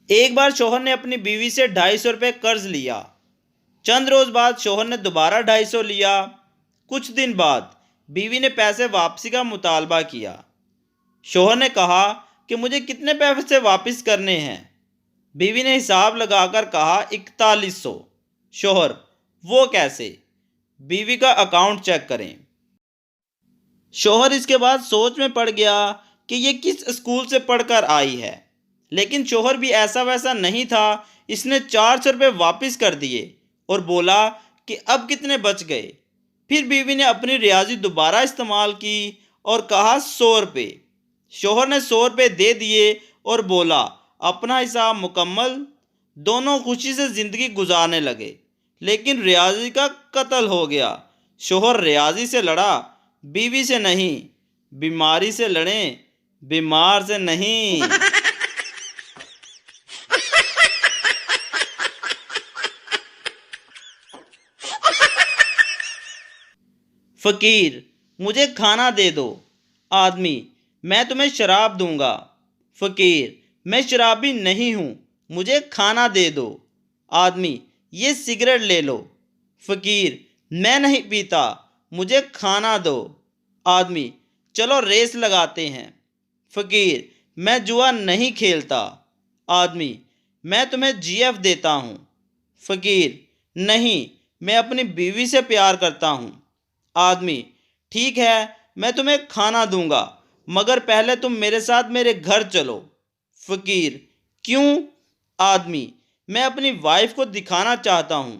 एक बार शौहर ने अपनी बीवी से 250 रुपये कर्ज लिया। चंद रोज बाद शौहर ने दोबारा 250 लिया। कुछ दिन बाद बीवी ने पैसे वापसी का मुतालबा किया। शौहर ने कहा कि मुझे कितने पैसे वापस करने हैं। बीवी ने हिसाब लगाकर कहा 4100। शौहर: वो कैसे? बीवी का अकाउंट चेक करें। शौहर इसके बाद सोच में पड़ गया कि ये किस स्कूल से पढ़कर आई है, लेकिन शौहर भी ऐसा वैसा नहीं था। इसने 400 रुपये वापस कर दिए और बोला कि अब कितने बच गए। फिर बीवी ने अपनी रियाजी दोबारा इस्तेमाल की और कहा 100 रुपये। शौहर ने 100 रुपये दे दिए और बोला अपना हिसाब मुकम्मल। दोनों खुशी से ज़िंदगी गुजारने लगे, लेकिन रियाजी का कत्ल हो गया। शौहर रियाजी से लड़ा, बीवी से नहीं। बीमारी से लड़ें, बीमार से नहीं। फ़कीर: मुझे खाना दे दो। आदमी: मैं तुम्हें शराब दूंगा। फ़कीर: मैं शराबी नहीं हूँ, मुझे खाना दे दो। आदमी: ये सिगरेट ले लो। फ़कीर: मैं नहीं पीता, मुझे खाना दो। आदमी: चलो रेस लगाते हैं। फ़कीर: मैं जुआ नहीं खेलता। आदमी: मैं तुम्हें जीएफ देता हूँ। फ़कीर: नहीं, मैं अपनी बीवी से प्यार करता हूँ। आदमी: ठीक है, मैं तुम्हें खाना दूंगा, मगर पहले तुम मेरे साथ मेरे घर चलो। फ़कीर: क्यों? आदमी: मैं अपनी वाइफ को दिखाना चाहता हूँ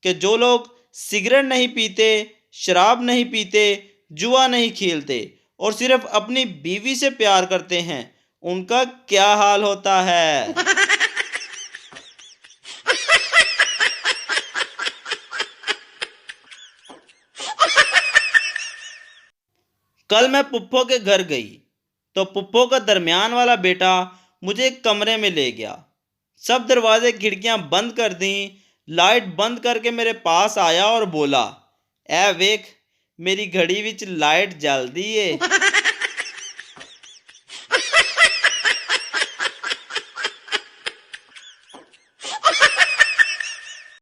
कि जो लोग सिगरेट नहीं पीते, शराब नहीं पीते, जुआ नहीं खेलते और सिर्फ अपनी बीवी से प्यार करते हैं, उनका क्या हाल होता है। कल मैं पुप्पो के घर गई तो पुप्पो का दरमियान वाला बेटा मुझे एक कमरे में ले गया। सब दरवाजे खिड़कियां बंद कर दी। लाइट बंद करके मेरे पास आया और बोला, ए वेख, मेरी घड़ी विच लाइट जलदी है।